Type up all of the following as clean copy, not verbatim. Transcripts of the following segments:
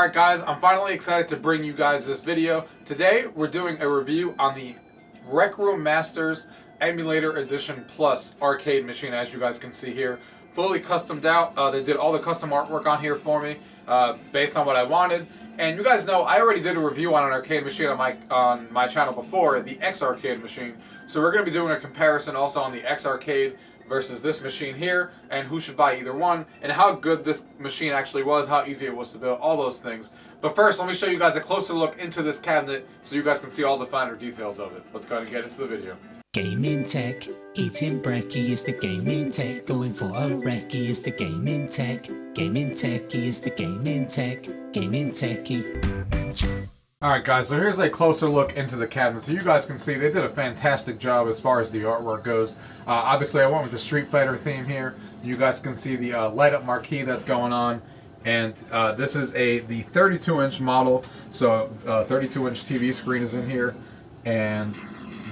Alright guys, I'm finally excited to bring you guys this video. Today we're doing a review on the RecRoomMasters Emulator Edition Plus arcade machine, as you guys can see here. Fully customed out. They did all the custom artwork on here for me based on what I wanted. And you guys know I already did a review on an arcade machine on my channel before, the X arcade machine. So we're going to be doing a comparison also on the X arcade versus this machine here, and who should buy either one, and how good this machine actually was, how easy it was to build, all those things. But first, let me show you guys a closer look into this cabinet so you guys can see all the finer details of it. Let's go ahead and get into the video. Gaming tech, eating brekkie is the gaming tech, going for a recce is the gaming tech, techie is the gaming tech, gaming techie. Alright guys, so here's a closer look into the cabinet. So you guys can see they did a fantastic job as far as the artwork goes. Obviously I went with the Street Fighter theme here. You guys can see the light up marquee that's going on. And this is the 32-inch model. So 32-inch TV screen is in here. And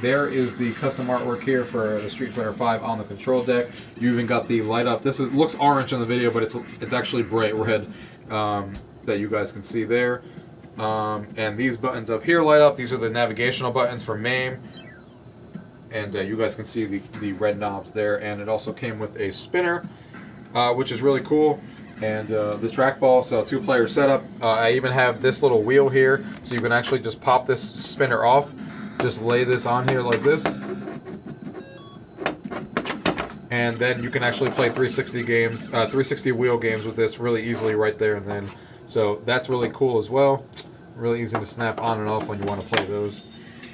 there is the custom artwork here for the Street Fighter 5 on the control deck. You even got the light up. This looks orange in the video, but it's actually bright red that you guys can see there. And these buttons up here light up. These are the navigational buttons for MAME. And you guys can see the red knobs there. And it also came with a spinner, which is really cool. And the trackball, so 2-player setup. I even have this little wheel here, so you can actually just pop this spinner off. Just lay this on here like this. And then you can actually play 360 games, 360 wheel games with this really easily right there and then. So that's really cool as well. Really easy to snap on and off when you want to play those.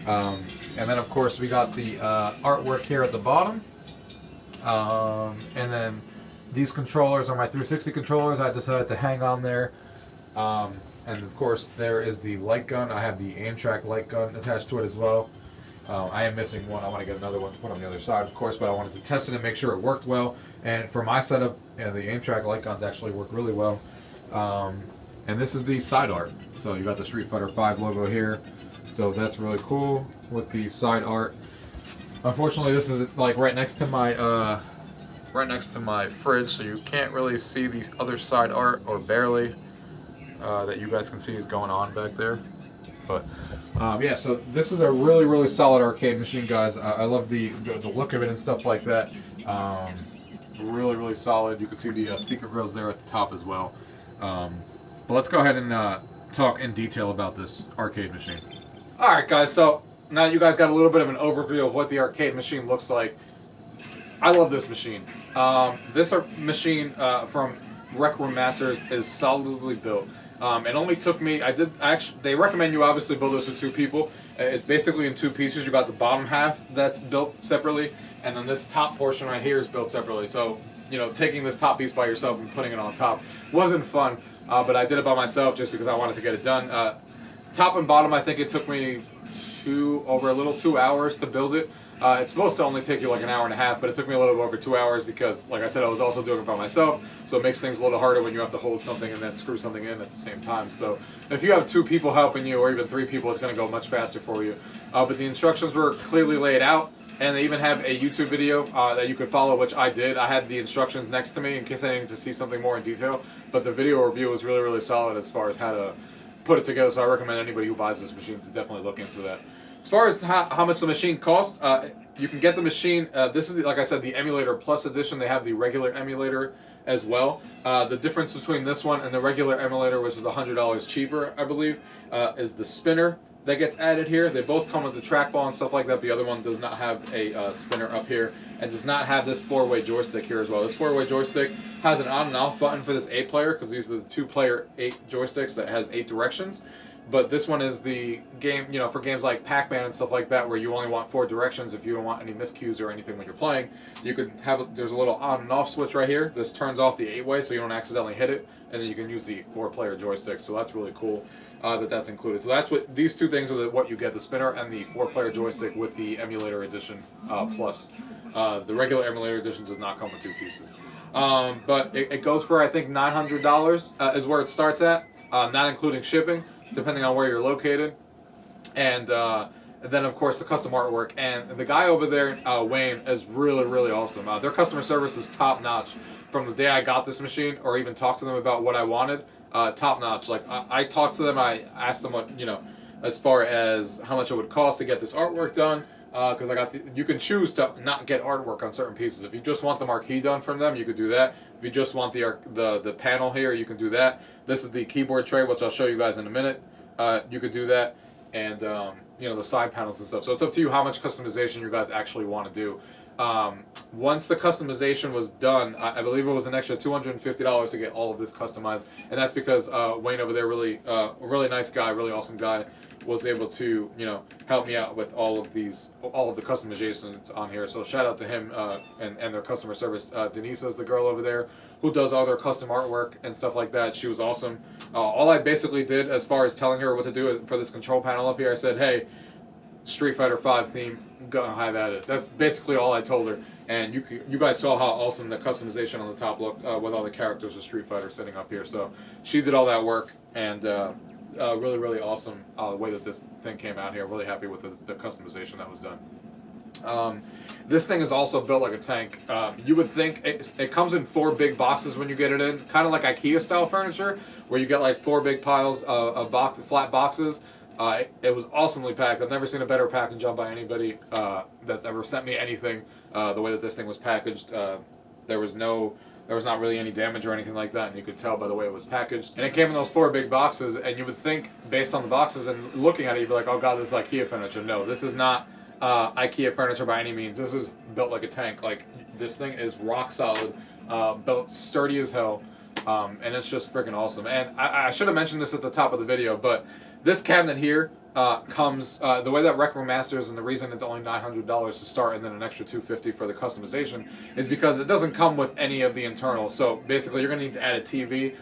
And then of course we got the artwork here at the bottom. And then these controllers are my 360 controllers. I decided to hang on there. And of course there is the light gun. I have the aim track light gun attached to it as well. I am missing one. I want to get another one to put on the other side, of course, but I wanted to test it and make sure it worked well. And for my setup, the aim track light guns actually work really well. And this is the side art. So you got the Street Fighter 5 logo here. So that's really cool with the side art. Unfortunately, this is like right next to my fridge, so you can't really see the other side art, or barely. That you guys can see is going on back there. But yeah, so this is a really solid arcade machine, guys. I love the look of it and stuff like that. Really solid. You can see the speaker grills there at the top as well. But let's go ahead and talk in detail about this arcade machine. Alright guys, so now that you guys got a little bit of an overview of what the arcade machine looks like, I love this machine. This machine from RecRoomMasters is solidly built. It only took me, they recommend you obviously build this with 2 people. It's basically in 2 pieces. You got the bottom half that's built separately, and then this top portion right here is built separately. So, you know, taking this top piece by yourself and putting it on top wasn't fun. But I did it by myself just because I wanted to get it done. Top and bottom, I think it took me 2 hours to build it. It's supposed to only take you like an hour and a half, but it took me a little over 2 hours because, like I said, I was also doing it by myself, so it makes things a little harder when you have to hold something and then screw something in at the same time. So if you have 2 people helping you, or even 3 people, it's going to go much faster for you. But the instructions were clearly laid out, and they even have a YouTube video that you could follow, which I did. I had the instructions next to me in case I needed to see something more in detail, but the video review was really solid as far as how to put it together, so I recommend anybody who buys this machine to definitely look into that. As far as how much the machine costs, you can get the machine, this is, like I said, the Emulator Plus edition. They have the regular emulator as well. The difference between this one and the regular emulator, which is $100 cheaper, I believe, is the spinner that gets added here. They both come with the trackball and stuff like that. The other one does not have a spinner up here, and does not have this 4-way joystick here as well. This 4-way joystick has an on and off button for this 8-player, because these are the 2-player 8 joysticks that has 8 directions. But this one is the game, you know, for games like Pac-Man and stuff like that, where you only want 4 directions. If you don't want any miscues or anything when you're playing, you could have, there's a little on and off switch right here. This turns off the 8-way so you don't accidentally hit it, and then you can use the 4-player joystick. So that's really cool that's included. So that's what, these 2 things are what you get, the spinner and the 4-player joystick with the Emulator Edition Plus. The regular Emulator Edition does not come with 2 pieces. But it goes for, I think, $900 is where it starts at, not including shipping, depending on where you're located. And then, of course, the custom artwork. And the guy over there, Wayne, is really awesome. Their customer service is top-notch. From the day I got this machine, or even talked to them about what I wanted, top notch. Like I talked to them, I asked them what, you know, as far as how much it would cost to get this artwork done. Because you can choose to not get artwork on certain pieces. If you just want the marquee done from them, you could do that. If you just want the panel here, you can do that. This is the keyboard tray, which I'll show you guys in a minute. You could do that, and you know, the side panels and stuff. So it's up to you how much customization you guys actually want to do. Once the customization was done, I believe it was an extra $250 to get all of this customized, and that's because Wayne over there, really nice guy, really awesome guy, was able to, you know, help me out with all of the customizations on here. So shout out to him and their customer service. Denise is the girl over there who does all their custom artwork and stuff like that. She was awesome. All I basically did as far as telling her what to do for this control panel up here, I said, hey, Street Fighter V theme, go have at it. That's basically all I told her. And you guys saw how awesome the customization on the top looked with all the characters of Street Fighter sitting up here. So she did all that work, and really awesome the way that this thing came out here. Really happy with the customization that was done. This thing is also built like a tank. You would think it comes in 4 big boxes when you get it in, kind of like IKEA style furniture, where you get like 4 big piles of flat boxes. It was awesomely packed. I've never seen a better package job by anybody that's ever sent me anything. The way that this thing was packaged, there was not really any damage or anything like that, and you could tell by the way it was packaged. And it came in those 4 big boxes, and you would think, based on the boxes and looking at it, you'd be like, oh god, this is IKEA furniture. No, this is not IKEA furniture by any means. This is built like a tank. Like, this thing is rock solid, built sturdy as hell, and it's just freaking awesome. And I should have mentioned this at the top of the video, but this cabinet here comes, the way that RecRoomMasters, and the reason it's only $900 to start and then an extra $250 for the customization, is because it doesn't come with any of the internals. So basically you're going to need to add a TV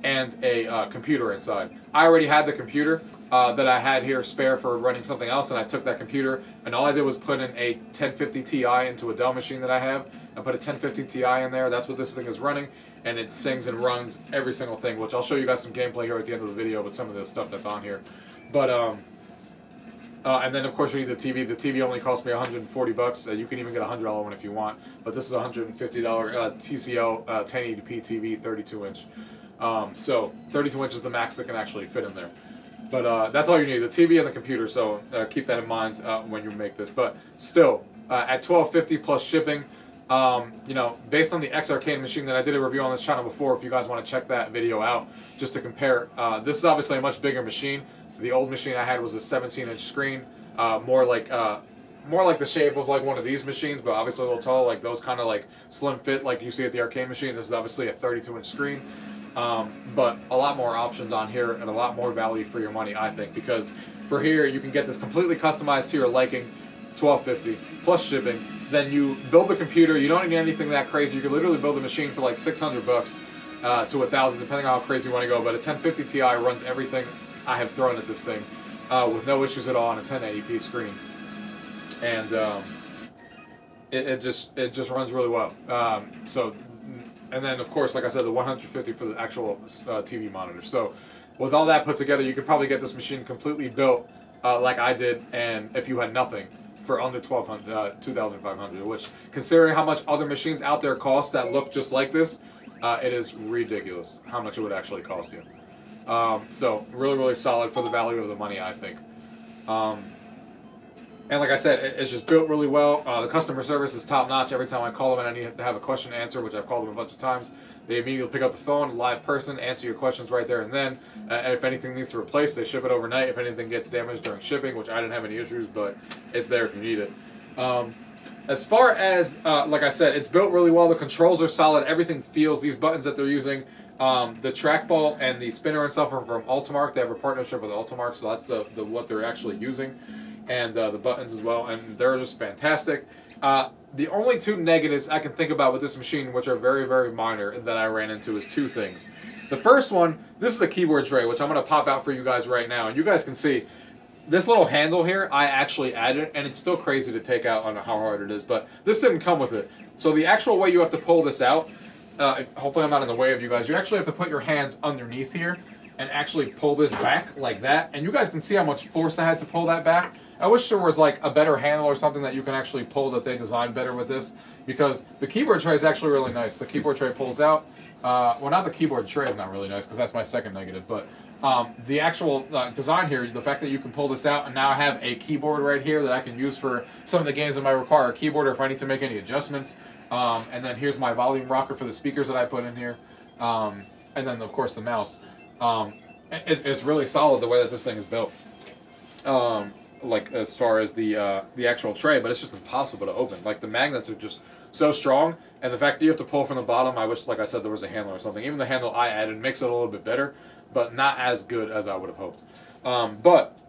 and a computer inside. I already had the computer that I had here spare for running something else, and I took that computer, and all I did was put in a 1050 Ti into a Dell machine that I have. I put a 1050 Ti in there. That's what this thing is running, and it sings and runs every single thing, which I'll show you guys some gameplay here at the end of the video with some of the stuff that's on here. But and then of course you need the TV. The TV only cost me $140. You can even get a $100 one if you want. But this is a $150 TCL 1080p TV, 32 inch. So 32 inch is the max that can actually fit in there. But that's all you need, the TV and the computer. So keep that in mind when you make this. But still, at $12.50 plus shipping. You know, based on the X Arcade machine that I did a review on this channel before, if you guys want to check that video out, just to compare, this is obviously a much bigger machine. The old machine I had was a 17-inch screen, more like the shape of like one of these machines, but obviously a little tall, like those kind of like slim fit like you see at the arcade machine. This is obviously a 32-inch screen, but a lot more options on here and a lot more value for your money, I think, because for here you can get this completely customized to your liking, $12.50 plus shipping. Then you build the computer. You don't need anything that crazy. You can literally build a machine for like $600 to $1,000, depending on how crazy you want to go. But a 1050 Ti runs everything I have thrown at this thing with no issues at all on a 1080p screen, and it just runs really well. And then of course, like I said, the $150 for the actual TV monitor. So with all that put together, you could probably get this machine completely built like I did, and if you had nothing, for under $2,500, which, considering how much other machines out there cost that look just like this, it is ridiculous how much it would actually cost you. So really solid for the value of the money, I think. And like I said, it's just built really well. The customer service is top notch. Every time I call them and I need to have a question to answer, which I've called them a bunch of times, they immediately pick up the phone, live person, answer your questions right there and then. And if anything needs to replace, they ship it overnight. If anything gets damaged during shipping, which I didn't have any issues, but it's there if you need it. As far as, like I said, it's built really well. The controls are solid. Everything feels, these buttons that they're using, the trackball and the spinner and stuff are from Ultimark. They have a partnership with Ultimark, so that's the what they're actually using. And the buttons as well, and they're just fantastic. The only 2 negatives I can think about with this machine, which are very minor, that I ran into, is 2 things. The first one, this is a keyboard tray, which I'm going to pop out for you guys right now, and you guys can see this little handle here I actually added, and it's still crazy to take out on how hard it is, but this didn't come with it. So the actual way you have to pull this out, hopefully I'm not in the way of you guys, you actually have to put your hands underneath here and actually pull this back like that, and you guys can see how much force I had to pull that back. I wish there was like a better handle or something that you can actually pull, that they designed better with this, because the keyboard tray is actually really nice. The keyboard tray pulls out, Well, not the keyboard tray is not really nice because that's my second negative, but the actual design here, the fact that you can pull this out and now I have a keyboard right here that I can use for some of the games that might require a keyboard or if I need to make any adjustments. And then here's my volume rocker for the speakers that I put in here. And then, of course, the mouse. It's really solid the way that this thing is built. Like as far as the actual tray, but it's just impossible to open. Like the magnets are just so strong, and the fact that you have to pull from the bottom, I wish, like I said, there was a handle or something. Even the handle I added makes it a little bit better, but not as good as I would have hoped. But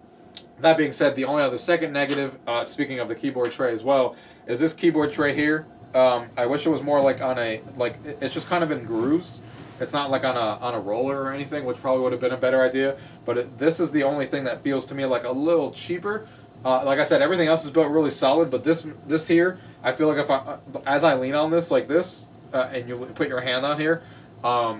that being said, the only other second negative, speaking of the keyboard tray as well, is this keyboard tray here. I wish it was more like on a it's just kind of in grooves. It's not like on a roller or anything, which probably would have been a better idea. But this is the only thing that feels to me like a little cheaper. Like I said, everything else is built really solid, but this here, I feel like if as I lean on this like this, and you put your hand on here, I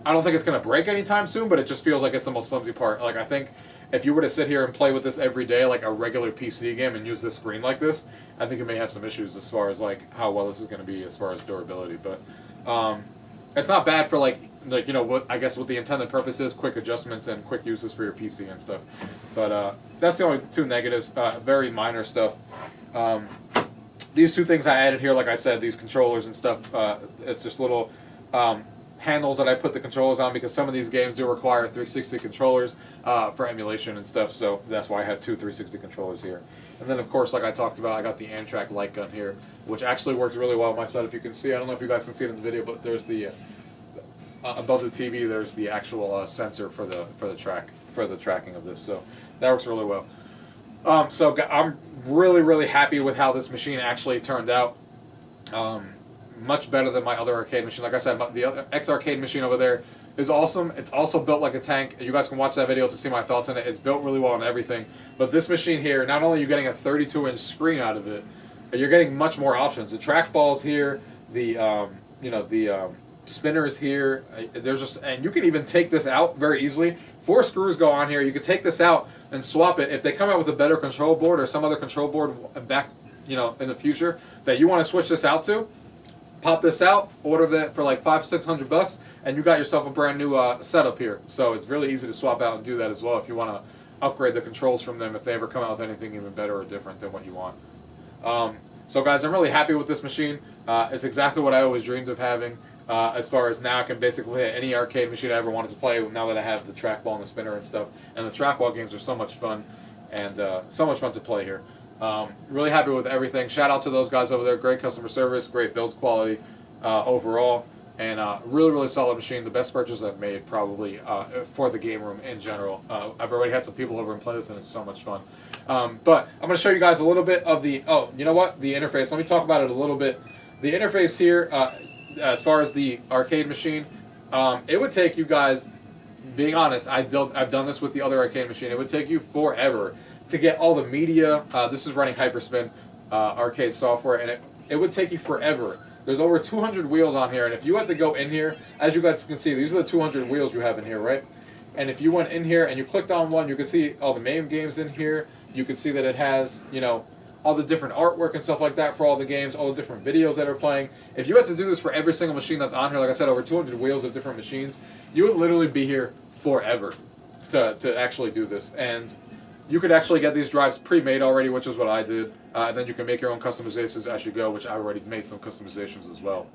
don't think it's gonna break anytime soon. But it just feels like it's the most flimsy part. Like I think if you were to sit here and play with this every day, like a regular PC game, and use this screen like this, I think it may have some issues as far as like how well this is gonna be as far as durability. But it's not bad for like you know what I guess what the intended purpose is, quick adjustments and quick uses for your PC and stuff. But that's the only two negatives, very minor stuff. These two things I added here, like I said, these controllers and stuff, it's just little handles that I put the controllers on because some of these games do require 360 controllers for emulation and stuff, so that's why I have two 360 controllers here. And then of course, like I talked about, I got the Amtrak light gun here, which actually works really well on my side. If you can see, I don't know if you guys can see it in the video, but there's the above the TV, there's the actual sensor for the tracking of this, so that works really well. So I'm really happy with how this machine actually turned out. Much better than my other arcade machine. Like I said, the other X arcade machine over there is awesome. It's also built like a tank. You guys can watch that video to see my thoughts on it. It's built really well on everything. But this machine here, not only are you getting a 32-inch screen out of it, but you're getting much more options. The trackball's here. The spinners here. There's just, and you can even take this out very easily. 4 screws go on here. You can take this out and swap it. If they come out with a better control board or some other control board back, in the future that you want to switch this out to, pop this out, order that for like $500-600, and you got yourself a brand new setup here. So it's really easy to swap out and do that as well if you want to upgrade the controls from them if they ever come out with anything even better or different than what you want. So guys, I'm really happy with this machine. It's exactly what I always dreamed of having. As far as now, I can basically hit any arcade machine I ever wanted to play now that I have the trackball and the spinner and stuff. And the trackball games are so much fun, and so much fun to play here. Really happy with everything. Shout out to those guys over there. Great customer service, great build quality overall, and really solid machine. The best purchase I've made probably for the game room in general. I've already had some people over and play this, and it's so much fun. But I'm going to show you guys a little bit of the, you know what, the interface. Let me talk about it a little bit. The interface here, as far as the arcade machine, it would take you guys, being honest, I've done this with the other arcade machine, it would take you forever to get all the media. This is running Hyperspin arcade software, and it would take you forever. There's over 200 wheels on here, and if you had to go in here, as you guys can see, these are the 200 wheels you have in here, right? And if you went in here and you clicked on one, you could see all the MAME games in here. You could see that it has, all the different artwork and stuff like that for all the games, all the different videos that are playing. If you had to do this for every single machine that's on here, like I said, over 200 wheels of different machines, you would literally be here forever to actually do this. And you could actually get these drives pre-made already, which is what I did. And then you can make your own customizations as you go, which I already made some customizations as well.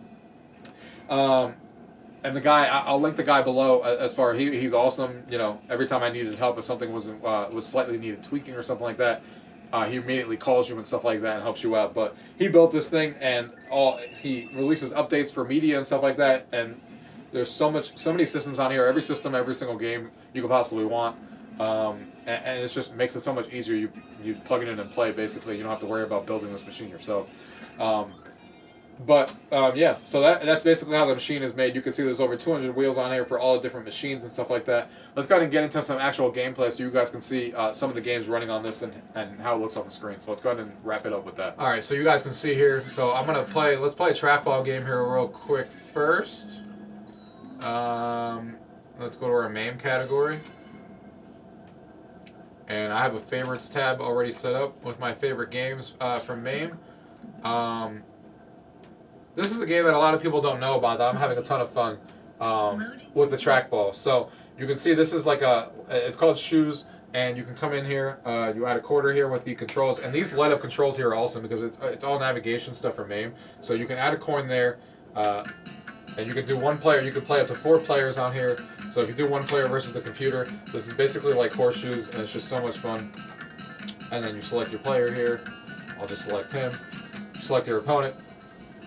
And the guy, I'll link the guy below. As far he's awesome. Every time I needed help, if something was slightly needed tweaking or something like that, he immediately calls you and stuff like that and helps you out. But he built this thing, and he releases updates for media and stuff like that. And there's so many systems on here. Every system, every single game you could possibly want. And it just makes it so much easier. You plug it in and play, basically. You don't have to worry about building this machine yourself. Yeah, so that's basically how the machine is made. You can see there's over 200 wheels on here for all the different machines and stuff like that. Let's go ahead and get into some actual gameplay so you guys can see some of the games running on this and how it looks on the screen. So let's go ahead and wrap it up with that. Alright, so you guys can see here. So I'm going to let's play a trackball game here real quick first. Let's go to our MAME category. And I have a favorites tab already set up with my favorite games from MAME. this is a game that a lot of people don't know about that I'm having a ton of fun with the trackball. So you can see this is like it's called Shoes, and you can come in here, you add a quarter here with the controls, and these light up controls here are awesome because it's all navigation stuff from MAME. So you can add a coin there, and you can do one player, you can play up to 4 players on here. So if you do one player versus the computer, this is basically like horseshoes, and it's just so much fun. And then you select your player here. I'll just select him. Select your opponent.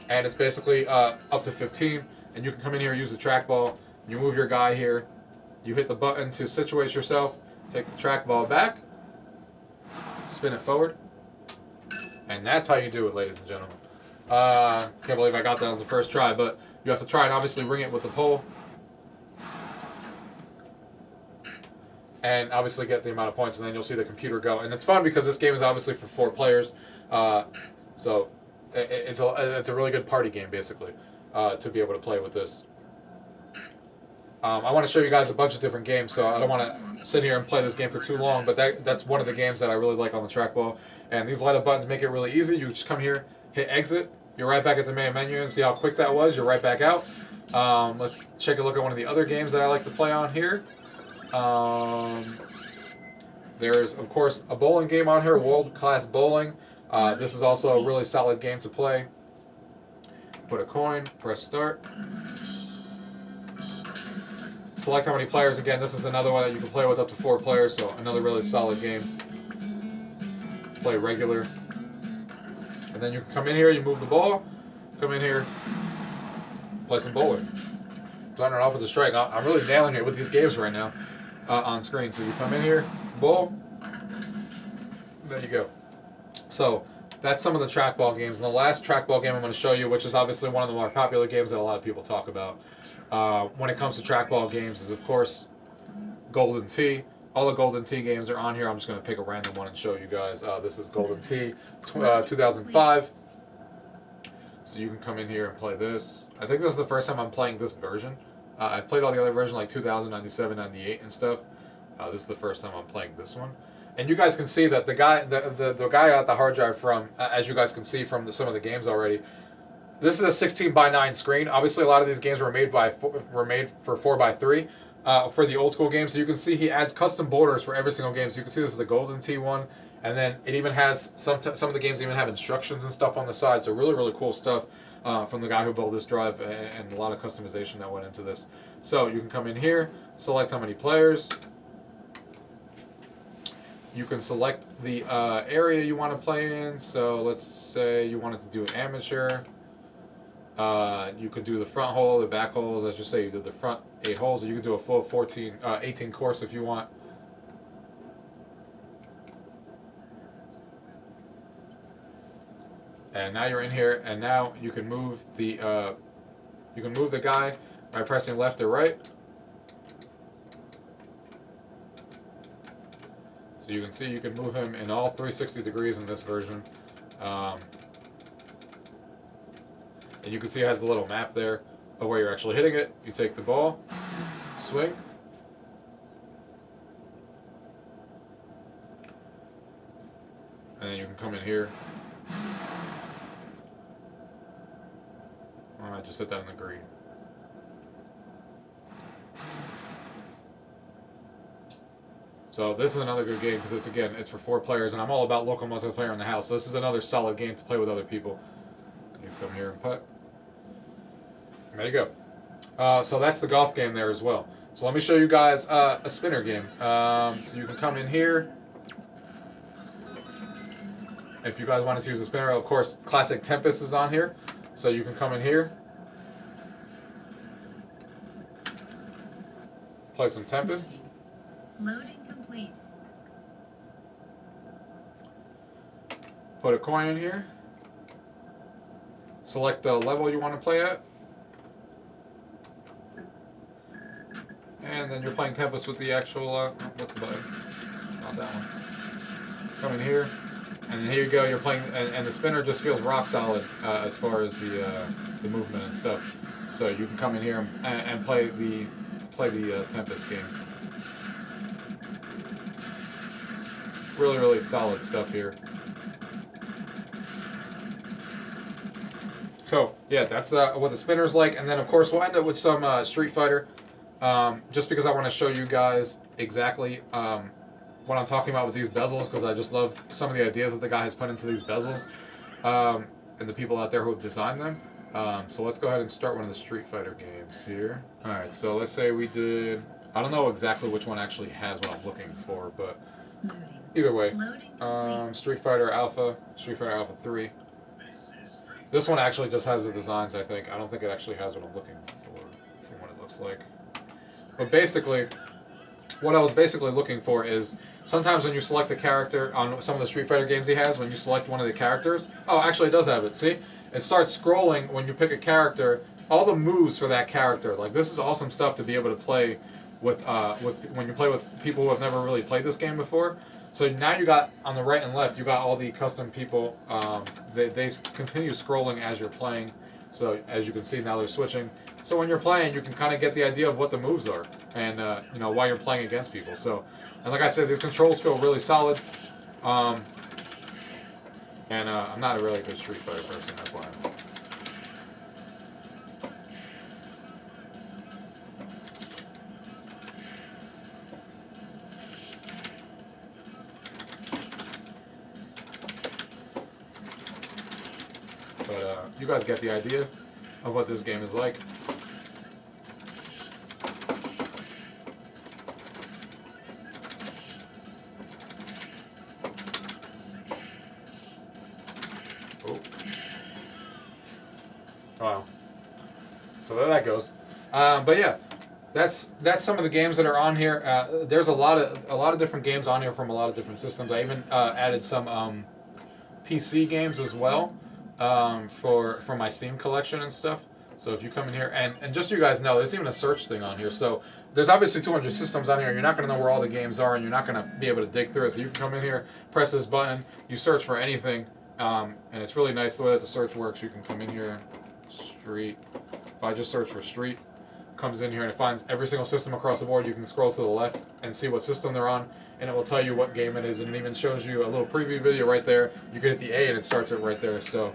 And it's basically up to 15. And you can come in here and use the trackball. You move your guy here. You hit the button to situate yourself. Take the trackball back. Spin it forward. And that's how you do it, ladies and gentlemen. Can't believe I got that on the first try, but you have to try and obviously ring it with the pole. And obviously get the amount of points, and then you'll see the computer go. And it's fun because this game is obviously for 4 players. So it's a really good party game, basically, to be able to play with this. I want to show you guys a bunch of different games, so I don't want to sit here and play this game for too long, but that's one of the games that I really like on the trackball. And these light up buttons make it really easy. You just come here, hit exit, you're right back at the main menu, and see how quick that was. You're right back out. Let's take a look at one of the other games that I like to play on here. There's, of course, a bowling game on here, World Class Bowling. This is also a really solid game to play. Put a coin, press start. Select how many players. Again, this is another one that you can play with up to 4 players, so another really solid game. Play regular. And then you can come in here, you move the ball, come in here, play some bowling. Starting off with a strike. I'm really nailing it with these games right now on screen. So you come in here, bowl, there you go. So that's some of the trackball games. And the last trackball game I'm going to show you, which is obviously one of the more popular games that a lot of people talk about when it comes to trackball games, is of course Golden Tee. All the Golden Tee games are on here. I'm just going to pick a random one and show you guys. This is Golden Tee 2005. So you can come in here and play this. I think this is the first time I'm playing this version. I've played all the other versions like 2000, 97, 98 and stuff. This is the first time I'm playing this one. And you guys can see that the guy got the hard drive from, as you guys can see from some of the games already, this is a 16:9 screen. Obviously, a lot of these games were made for 4:3 for the old school games. So you can see he adds custom borders for every single game. So you can see this is the Golden Tee one, and then it even has some of the games even have instructions and stuff on the side. So really, really cool stuff from the guy who built this drive, and a lot of customization that went into this. So you can come in here, select how many players. You can select the area you want to play in. So let's say you wanted to do an amateur. You could do the front hole, the back holes. Let's just say you did the front 8 holes. Or you could do a full 18 course if you want. And now you're in here, and now you can move the guy by pressing left or right. So you can see you can move him in all 360 degrees in this version. And you can see it has the little map there of where you're actually hitting it. You take the ball, swing. And then you can come in here. I just hit that in the green. So this is another good game because it's for 4 players, and I'm all about local multiplayer in the house. So this is another solid game to play with other people. You come here and putt. There you go. So that's the golf game there as well. So let me show you guys a spinner game. So you can come in here. If you guys wanted to use a spinner, of course, classic Tempest is on here. So you can come in here, play some Tempest. Loading complete. Put a coin in here. Select the level you want to play at. And then you're playing Tempest with the actual, what's the button? It's not that one. Come in here. And then here you go, you're playing, and the spinner just feels rock solid as far as the movement and stuff. So you can come in here and play the Tempest game. Really, really solid stuff here. So yeah, that's what the spinner's like, and then of course we'll end up with some Street Fighter, just because I want to show you guys exactly what I'm talking about with these bezels, because I just love some of the ideas that the guy has put into these bezels, and the people out there who have designed them. So let's go ahead and start one of the Street Fighter games here. All right, so let's say we did. I don't know exactly which one actually has what I'm looking for, but either way, Street Fighter Alpha, Street Fighter Alpha 3. This one actually just has the designs, I think. I don't think it actually has what I'm looking for from what it looks like. But basically, what I was basically looking for is sometimes when you select a character on some of the Street Fighter games he has, when you select one of the characters, oh, actually it does have it. See? It starts scrolling when you pick a character, all the moves for that character. Like, this is awesome stuff to be able to play with when you play with people who have never really played this game before. So now you got, on the right and left, you got all the custom people. They continue scrolling as you're playing. So as you can see, now they're switching. So when you're playing, you can kind of get the idea of what the moves are, and you know, why you're playing against people. So, and like I said, these controls feel really solid. And I'm not a really good Street Fighter person, that's why. But you guys get the idea of what this game is like. Oh. Wow. So there that goes. But yeah, that's some of the games that are on here. There's a lot of different games on here from a lot of different systems. I even added some PC games as well. For my Steam collection and stuff. So if you come in here, and just so you guys know, there's even a search thing on here. So there's obviously 200 systems on here. You're not going to know where all the games are, and you're not going to be able to dig through it. So you can come in here, press this button, you search for anything, and it's really nice the way that the search works. You can come in here, Street. If I just search for Street, comes in here and it finds every single system across the board. You can scroll to the left and see what system they're on, and it will tell you what game it is, and it even shows you a little preview video right there. You can hit the A and it starts it right there. So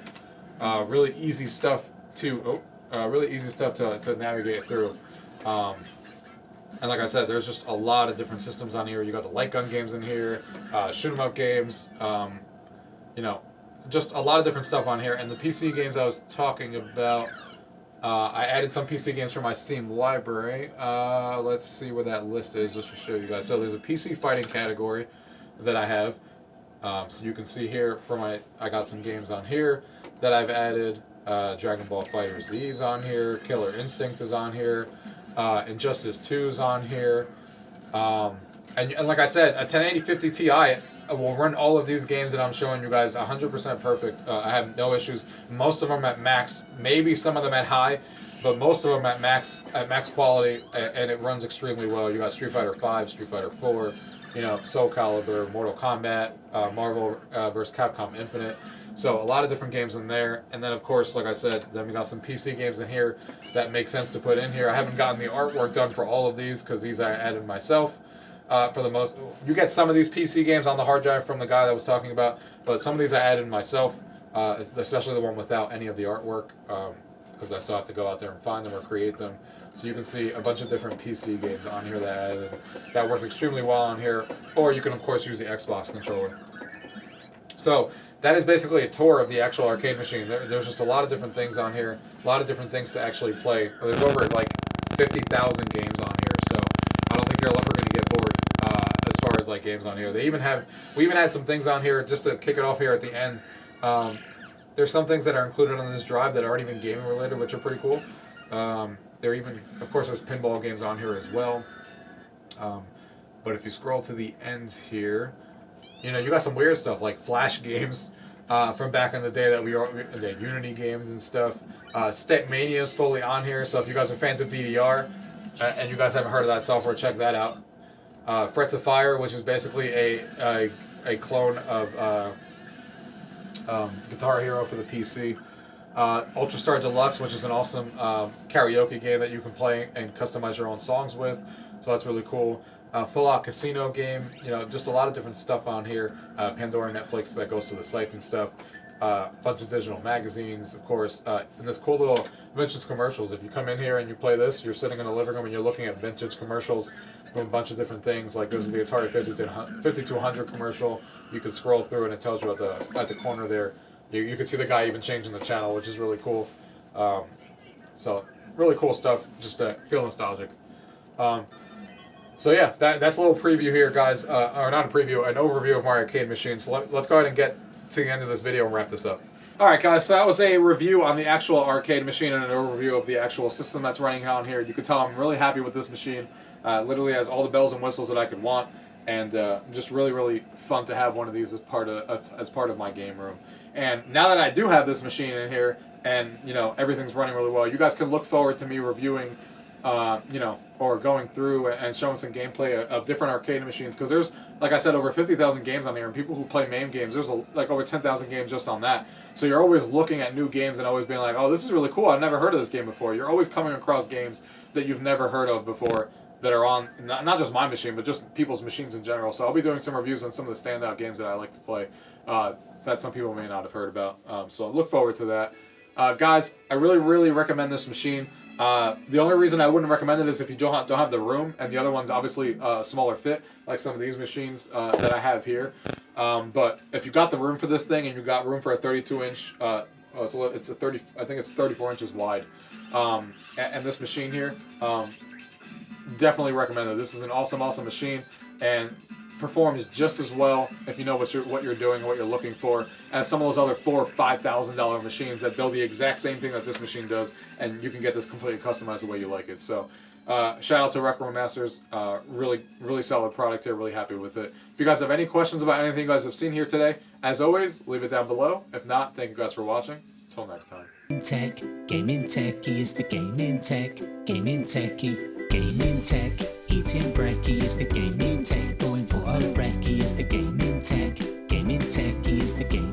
really easy stuff to navigate through. And like I said, there's just a lot of different systems on here. You got the light gun games in here, shoot 'em up games, you know, just a lot of different stuff on here. And the PC games I was talking about, I added some PC games from my Steam library. Let's see where that list is, just to show you guys. So there's a PC fighting category that I have. So you can see here I got some games on here that I've added. Dragon Ball FighterZ is on here. Killer Instinct is on here. Injustice 2 is on here. And like I said, a 1080-50 Ti will run all of these games that I'm showing you guys 100% perfect. I have no issues. Most of them at max, maybe some of them at high, but most of them at max quality, and it runs extremely well. You got Street Fighter 5, Street Fighter 4, you know, Soul Calibur, Mortal Kombat, Marvel vs. Capcom Infinite. So a lot of different games in there. And then, of course, like I said, then we got some PC games in here that make sense to put in here. I haven't gotten the artwork done for all of these because these I added myself. For the most, you get some of these PC games on the hard drive from the guy that I was talking about, but some of these I added myself, especially the one without any of the artwork, because I still have to go out there and find them or create them. So you can see a bunch of different PC games on here that I added that work extremely well on here, or you can of course use the Xbox controller. So that is basically a tour of the actual arcade machine. There's just a lot of different things on here, a lot of different things to actually play. There's over like 50,000 games on here, so I don't think you're ever going to get bored as far as like games on here. We even had some things on here just to kick it off here at the end. There's some things that are included on this drive that aren't even gaming related, which are pretty cool. There even, of course, there's pinball games on here as well. But if you scroll to the end here, you know, you got some weird stuff like Flash games from back in the day that the Unity games and stuff. Step Mania is fully on here, so if you guys are fans of DDR and you guys haven't heard of that software, check that out. Frets of Fire, which is basically a clone of Guitar Hero for the PC. Ultra Star Deluxe, which is an awesome karaoke game that you can play and customize your own songs with, so that's really cool. Full Out Casino game, you know, just a lot of different stuff on here. Pandora, Netflix, that goes to the site and stuff. bunch of digital magazines, of course, and this cool little vintage commercials. If you come in here and you play this, you're sitting in the living room and you're looking at vintage commercials from a bunch of different things. Like there's the Atari 5200 commercial. You could scroll through and it tells you at the corner there. You can see the guy even changing the channel, which is really cool. So really cool stuff, just to feel nostalgic. So yeah, that's a little preview here, guys. Or not a preview, an overview of my arcade machine. So let's go ahead and get to the end of this video and wrap this up. Alright guys, so that was a review on the actual arcade machine and an overview of the actual system that's running on here. You can tell I'm really happy with this machine. Literally has all the bells and whistles that I could want, and just really, really fun to have one of these as part of my game room. And now that I do have this machine in here, and you know everything's running really well, you guys can look forward to me reviewing, you know, or going through and showing some gameplay of different arcade machines, because there's, like I said, over 50,000 games on here, and people who play MAME games, there's like over 10,000 games just on that. So you're always looking at new games and always being like, oh, this is really cool, I've never heard of this game before. You're always coming across games that you've never heard of before that are on, not just my machine, but just people's machines in general. So I'll be doing some reviews on some of the standout games that I like to play that some people may not have heard about. So look forward to that. Guys, I really, really recommend this machine. The only reason I wouldn't recommend it is if you don't have the room, and the other one's obviously a smaller fit, like some of these machines that I have here. But if you got the room for this thing, and you got room for a 32-inch, so it's a 30, I think it's 34 inches wide, and this machine here, definitely recommend it. This is an awesome, awesome machine, and performs just as well if you know what you're doing, what you're looking for, as some of those other $4,000 or $5,000 machines that do the exact same thing that this machine does, and you can get this completely customized the way you like it. So, shout out to RecRoomMasters. Really, really solid product here. Really happy with it. If you guys have any questions about anything you guys have seen here today, as always, leave it down below. If not, thank you guys for watching. Until next time. Tech, gaming techie is the gaming tech, gaming techie, gaming tech, eating brekkie is the gaming tech, going for a recce is the gaming tech, gaming techie is the gaming